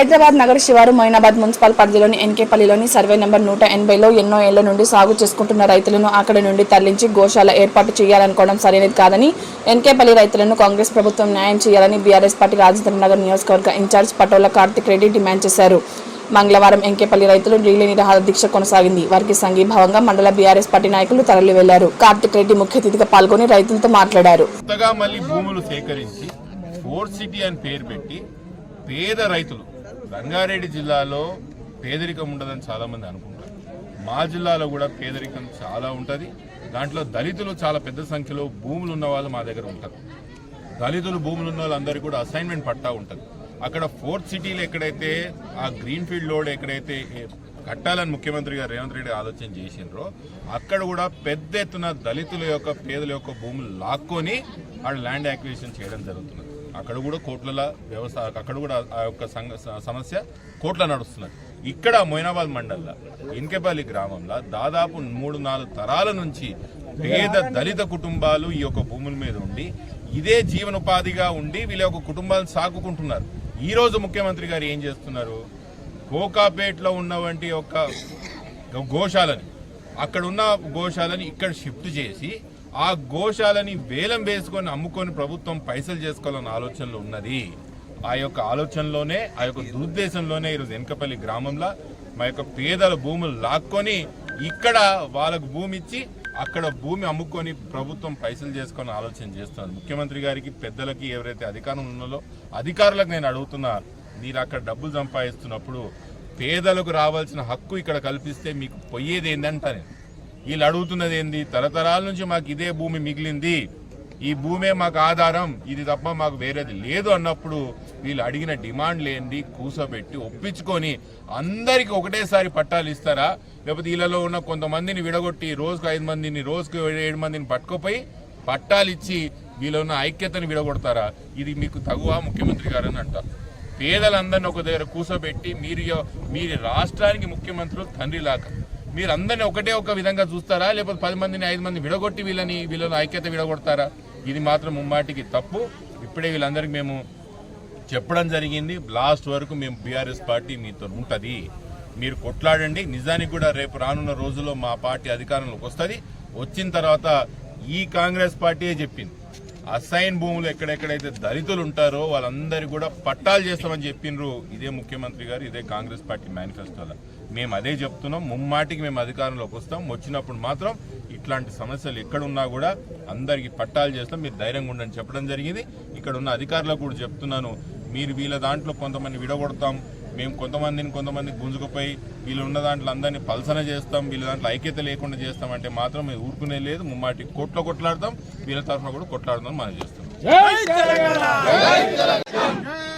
హైదరాబాద్ నగర శివారు మొయినాబాద్ మున్సిపల్ పరిధిలోని ఎన్కేపల్లిలోని సర్వే నెంబర్ 180లో ఎన్నో ఏళ్ల నుండి సాగు చేసుకుంటున్న రైతులను అక్కడి నుండి తరలించి గోశాల ఏర్పాటు చేయాలనుకోవడం సరైనది కాదని ఎన్కేపల్లి రైతులను కాంగ్రెస్ ప్రభుత్వం న్యాయం చేయాలని బీఆర్ఎస్ పార్టీ రాజేంద్ర నగర్ నియోజకవర్గ ఇన్ఛార్జ్ పటోల కార్తిక్ రెడ్డి డిమాండ్ చేశారు. మంగళవారం ఎన్కేపల్లి రైతులు ఢిల్లీ నిరాహార దీక్ష కొనసాగింది. వారికి సంఘీభావంగా మండల బీఆర్ఎస్ పార్టీ నాయకులు తరలి వెళ్లారు. కార్తిక్ రెడ్డి ముఖ్య అతిథిగా పాల్గొని రైతులతో మాట్లాడారు. పేద రైతులు రంగారెడ్డి జిల్లాలో పేదరికం ఉండదని చాలా మంది అనుకుంటారు. మా జిల్లాలో కూడా పేదరికం చాలా ఉంటుంది. దాంట్లో దళితులు చాలా పెద్ద సంఖ్యలో భూములు ఉన్న వాళ్ళు మా దగ్గర ఉంటారు. దళితులు భూములు ఉన్న వాళ్ళందరికీ కూడా అసైన్మెంట్ పట్టా ఉంటుంది. అక్కడ ఫోర్త్ సిటీలో ఎక్కడైతే ఆ గ్రీన్ ఫీల్డ్ లోడ్ ఎక్కడైతే కట్టాలని ముఖ్యమంత్రి గారు రేవంత్ రెడ్డి ఆలోచన చేసినారో అక్కడ కూడా పెద్ద ఎత్తున దళితుల యొక్క పేదల యొక్క భూములు లాక్కొని ఆ ల్యాండ్ యాక్విజిషన్ చేయడం జరుగుతున్నది. అక్కడ కూడా కోట్ల వ్యవసాయ అక్కడ కూడా ఆ యొక్క సమస్య కోట్ల నడుస్తున్నది. ఇక్కడ మొయినాబాద్ మండలంలో ఎన్కేపల్లి గ్రామంలో దాదాపు 3-4 తరాల నుంచి పేద దళిత కుటుంబాలు ఈ యొక్క భూముల మీద ఉండి ఇదే జీవనోపాధిగా ఉండి వీళ్ళ యొక్క కుటుంబాలను సాగుకుంటున్నారు. ఈ రోజు ముఖ్యమంత్రి గారు ఏం చేస్తున్నారు, కోకాపేటలో ఉన్నవంటి యొక్క గోశాలని అక్కడ ఉన్న గోశాలని ఇక్కడ షిఫ్ట్ చేసి ఆ గోశాలని వేలం వేసుకొని అమ్ముకొని ప్రభుత్వం పైసలు చేసుకోవాలన్న ఆలోచనలో ఉన్నది. ఆ యొక్క ఆలోచనలోనే ఆ యొక్క దురుద్దేశంలోనే ఈరోజు ఎన్కేపల్లి గ్రామంలో మా యొక్క పేదల భూములు లాక్కొని ఇక్కడ వాళ్ళకు భూమి ఇచ్చి అక్కడ భూమి అమ్ముకొని ప్రభుత్వం పైసలు చేసుకొని ఆలోచన చేస్తున్నారు. ముఖ్యమంత్రి గారికి పెద్దలకి ఎవరైతే అధికారం ఉన్నదో అధికారులకు నేను అడుగుతున్నా, మీరు అక్కడ డబ్బులు సంపాదిస్తున్నప్పుడు పేదలకు రావాల్సిన హక్కు ఇక్కడ కల్పిస్తే మీకు పోయేది ఏందంటానే. వీళ్ళు అడుగుతున్నది ఏంది, తరతరాల నుంచి మాకు ఇదే భూమి మిగిలింది, ఈ భూమే మాకు ఆధారం, ఇది తప్ప మాకు వేరేది లేదు అన్నప్పుడు వీళ్ళు అడిగిన డిమాండ్లు ఏంది కూసోబెట్టి ఒప్పించుకొని అందరికి ఒకటేసారి పట్టాలు ఇస్తారా, లేకపోతే వీళ్ళలో ఉన్న కొంతమందిని విడగొట్టి రోజుకు 5 మందిని రోజుకు 7 మందిని పట్టుకుపోయి పట్టాలు ఇచ్చి వీళ్ళ ఉన్న ఐక్యతను విడగొడతారా? ఇది మీకు తగువా ముఖ్యమంత్రి గారు అని అంటారు. పేదలందరినీ ఒక దగ్గర కూసోబెట్టి మీరు రాష్ట్రానికి ముఖ్యమంత్రులు తండ్రిలాగా మీరు అందరినీ ఒకటే ఒక విధంగా చూస్తారా, లేకపోతే 10 మందిని 5 మంది విడగొట్టి వీళ్ళని ఐక్యత విడగొడతారా? ఇది మాత్రం ముమ్మాటికి తప్పు. ఇప్పుడే వీళ్ళందరికీ మేము చెప్పడం జరిగింది, లాస్ట్ వరకు మేము బీఆర్ఎస్ పార్టీ మీతో ఉంటుంది, మీరు కొట్లాడండి. నిజానికి కూడా రేపు రానున్న రోజుల్లో మా పార్టీ అధికారంలోకి వస్తుంది. వచ్చిన తర్వాత ఈ కాంగ్రెస్ పార్టీయే చెప్పింది, అసైన్ భూములు ఎక్కడెక్కడైతే దళితులు ఉంటారో వాళ్ళందరికీ కూడా పట్టాలు చేస్తామని చెప్పిండ్రు. ఇదే ముఖ్యమంత్రి గారు, ఇదే కాంగ్రెస్ పార్టీ మేనిఫెస్టోలో మేము అదే చెప్తున్నాం. ముమ్మాటికి మేము అధికారంలోకి వస్తాం. వచ్చినప్పుడు మాత్రం ఇట్లాంటి సమస్యలు ఎక్కడున్నా కూడా అందరికీ పట్టాలు చేస్తాం, మీరు ధైర్యంగా ఉండని చెప్పడం జరిగింది. ఇక్కడ ఉన్న అధికారులకు కూడా చెప్తున్నాను, మీరు వీళ్ళ దాంట్లో కొంతమంది విడగొడతాం, మేము కొంతమంది గుంజుకుపోయి వీళ్ళు ఉన్న దాంట్లో అందరినీ పల్సన చేస్తాం, వీళ్ళ దాంట్లో ఐక్యత లేకుండా చేస్తామంటే మాత్రం మేము ఊరుకునే లేదు. ముమ్మాటి కోర్టులో కొట్లాడతాం, వీళ్ళ తరఫున కూడా కొట్లాడదాం మనం చేస్తాం.